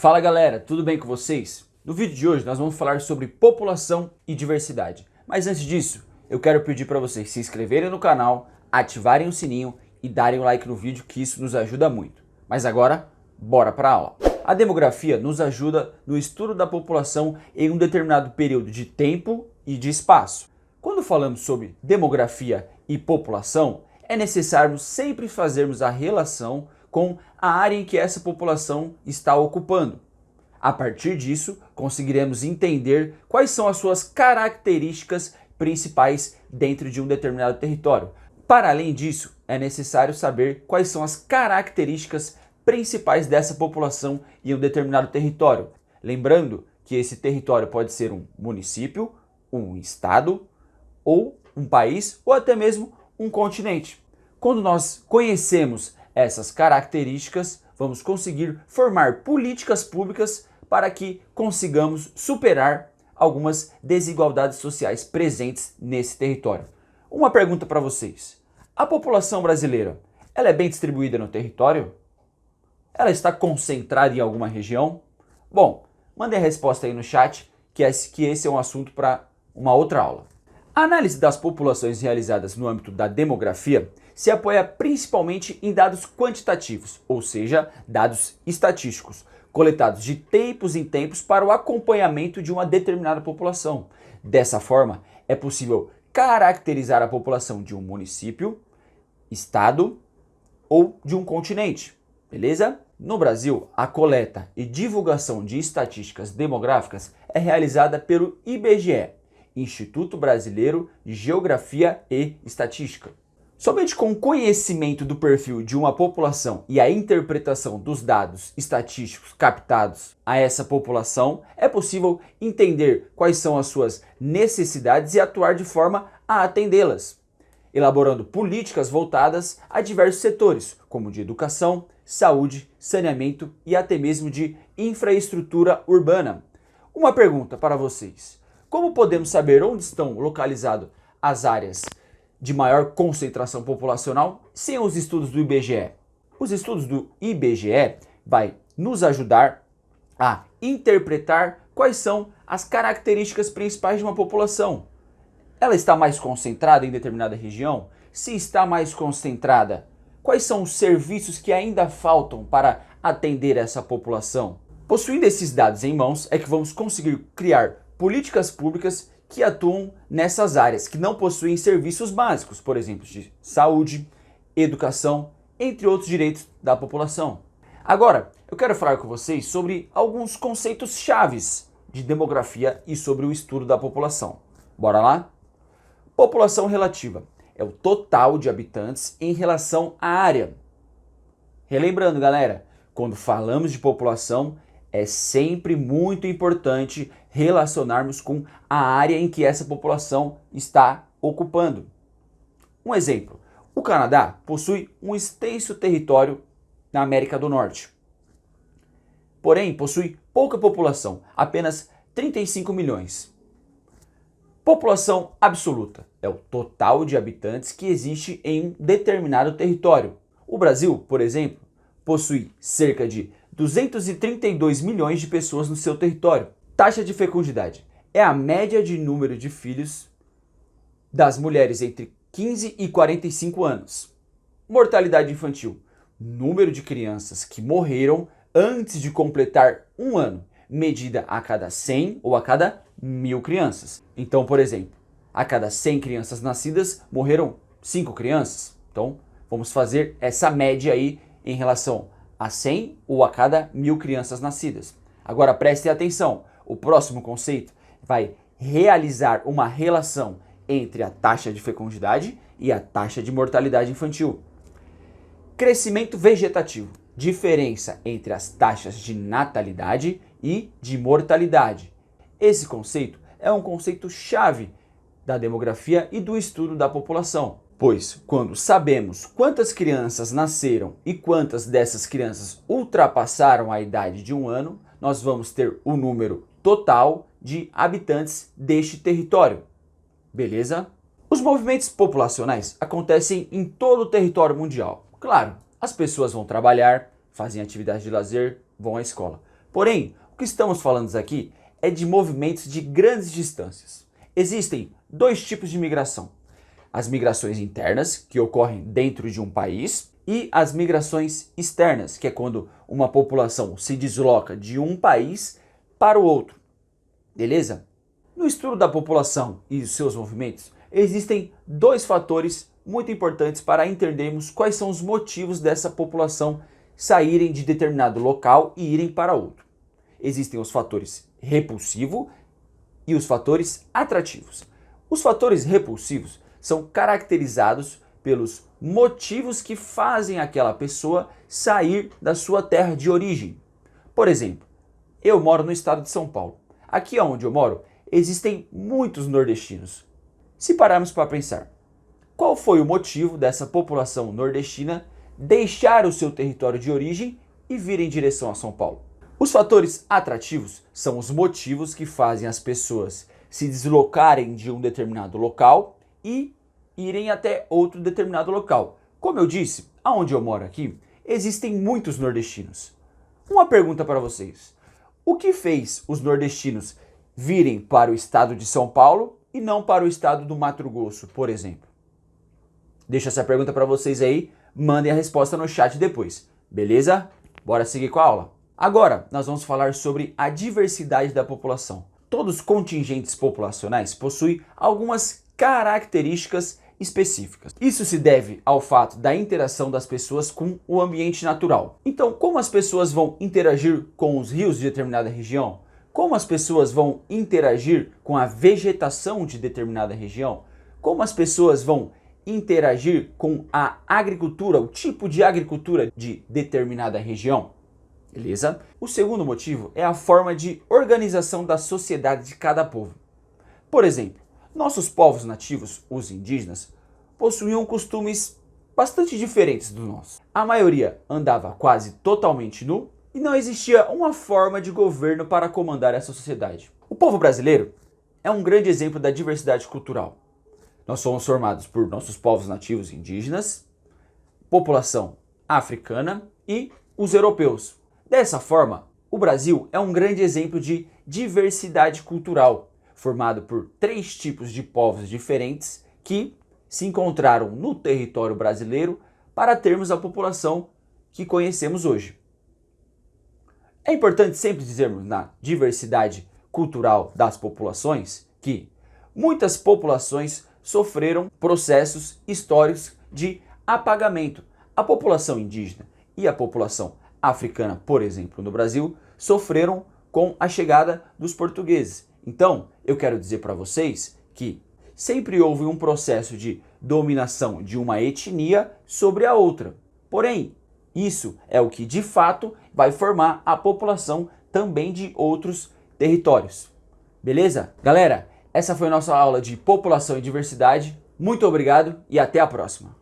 Fala galera, tudo bem com vocês? No vídeo de hoje nós vamos falar sobre população e diversidade. Mas antes disso, eu quero pedir para vocês se inscreverem no canal, ativarem o sininho e darem o like no vídeo, que isso nos ajuda muito. Mas agora, bora para a aula. A demografia nos ajuda no estudo da população em um determinado período de tempo e de espaço. Quando falamos sobre demografia e população, é necessário sempre fazermos a relação com a área em que essa população está ocupando. A partir disso, conseguiremos entender quais são as suas características principais dentro de um determinado território. Para além disso, é necessário saber quais são as características principais dessa população em um determinado território. Lembrando que esse território pode ser um município, um estado, ou um país, ou até mesmo um continente. Quando nós conhecemos essas características, vamos conseguir formar políticas públicas para que consigamos superar algumas desigualdades sociais presentes nesse território. Uma pergunta para vocês: a população brasileira, ela é bem distribuída no território? Ela está concentrada em alguma região? Bom, mandem a resposta aí no chat, que esse é um assunto para uma outra aula. A análise das populações realizadas no âmbito da demografia se apoia principalmente em dados quantitativos, ou seja, dados estatísticos, coletados de tempos em tempos para o acompanhamento de uma determinada população. Dessa forma, é possível caracterizar a população de um município, estado ou de um continente, beleza? No Brasil, a coleta e divulgação de estatísticas demográficas é realizada pelo IBGE, Instituto Brasileiro de Geografia e Estatística. Somente com o conhecimento do perfil de uma população e a interpretação dos dados estatísticos captados a essa população, é possível entender quais são as suas necessidades e atuar de forma a atendê-las, elaborando políticas voltadas a diversos setores, como de educação, saúde, saneamento e até mesmo de infraestrutura urbana. Uma pergunta para vocês: como podemos saber onde estão localizadas as áreas de maior concentração populacional sem os estudos do IBGE? Os estudos do IBGE vai nos ajudar a interpretar quais são as características principais de uma população. Ela está mais concentrada em determinada região? Se está mais concentrada, quais são os serviços que ainda faltam para atender essa população? Possuindo esses dados em mãos, é que vamos conseguir criar políticas públicas que atuam nessas áreas, que não possuem serviços básicos, por exemplo, de saúde, educação, entre outros direitos da população. Agora, eu quero falar com vocês sobre alguns conceitos chaves de demografia e sobre o estudo da população. Bora lá? População relativa é o total de habitantes em relação à área. Relembrando, galera, quando falamos de população, é sempre muito importante relacionarmos com a área em que essa população está ocupando. Um exemplo: o Canadá possui um extenso território na América do Norte. Porém, possui pouca população, apenas 35 milhões. População absoluta é o total de habitantes que existe em um determinado território. O Brasil, por exemplo, possui cerca de 232 milhões de pessoas no seu território. Taxa de fecundidade é a média de número de filhos das mulheres entre 15 e 45 anos. Mortalidade infantil: número de crianças que morreram antes de completar um ano, medida a cada 100 ou a cada 1000 crianças. Então, por exemplo, a cada 100 crianças nascidas, morreram 5 crianças. Então, vamos fazer essa média aí em relação a 100 ou a cada 1000 crianças nascidas. Agora prestem atenção, o próximo conceito vai realizar uma relação entre a taxa de fecundidade e a taxa de mortalidade infantil. Crescimento vegetativo: diferença entre as taxas de natalidade e de mortalidade. Esse conceito é um conceito chave da demografia e do estudo da população, pois quando sabemos quantas crianças nasceram e quantas dessas crianças ultrapassaram a idade de um ano, nós vamos ter o número total de habitantes deste território. Beleza? Os movimentos populacionais acontecem em todo o território mundial. Claro, as pessoas vão trabalhar, fazem atividades de lazer, vão à escola. Porém, o que estamos falando aqui é de movimentos de grandes distâncias. Existem dois tipos de migração: as migrações internas, que ocorrem dentro de um país, e as migrações externas, que é quando uma população se desloca de um país para o outro. Beleza? No estudo da população e os seus movimentos, existem dois fatores muito importantes para entendermos quais são os motivos dessa população saírem de determinado local e irem para outro. Existem os fatores repulsivos e os fatores atrativos. Os fatores repulsivos são caracterizados pelos motivos que fazem aquela pessoa sair da sua terra de origem. Por exemplo, eu moro no estado de São Paulo. Aqui onde eu moro, existem muitos nordestinos. Se pararmos para pensar, qual foi o motivo dessa população nordestina deixar o seu território de origem e vir em direção a São Paulo? Os fatores atrativos são os motivos que fazem as pessoas se deslocarem de um determinado local e irem até outro determinado local. Como eu disse, aonde eu moro aqui, existem muitos nordestinos. Uma pergunta para vocês: o que fez os nordestinos virem para o estado de São Paulo e não para o estado do Mato Grosso, por exemplo? Deixa essa pergunta para vocês aí, mandem a resposta no chat depois, beleza? Bora seguir com a aula. Agora, nós vamos falar sobre a diversidade da população. Todos os contingentes populacionais possuem algumas características específicas. Isso se deve ao fato da interação das pessoas com o ambiente natural. Então, como as pessoas vão interagir com os rios de determinada região? Como as pessoas vão interagir com a vegetação de determinada região? Como as pessoas vão interagir com a agricultura, o tipo de agricultura de determinada região? Beleza? O segundo motivo é a forma de organização da sociedade de cada povo. Por exemplo, nossos povos nativos, os indígenas, possuíam costumes bastante diferentes do nosso. A maioria andava quase totalmente nu e não existia uma forma de governo para comandar essa sociedade. O povo brasileiro é um grande exemplo da diversidade cultural. Nós somos formados por nossos povos nativos indígenas, população africana e os europeus. Dessa forma, o Brasil é um grande exemplo de diversidade cultural, formado por 3 tipos de povos diferentes que se encontraram no território brasileiro para termos a população que conhecemos hoje. É importante sempre dizermos na diversidade cultural das populações que muitas populações sofreram processos históricos de apagamento. A população indígena e a população africana, por exemplo, no Brasil, sofreram com a chegada dos portugueses. Então, eu quero dizer para vocês que sempre houve um processo de dominação de uma etnia sobre a outra. Porém, isso é o que de fato vai formar a população também de outros territórios. Beleza? Galera, essa foi a nossa aula de população e diversidade. Muito obrigado e até a próxima.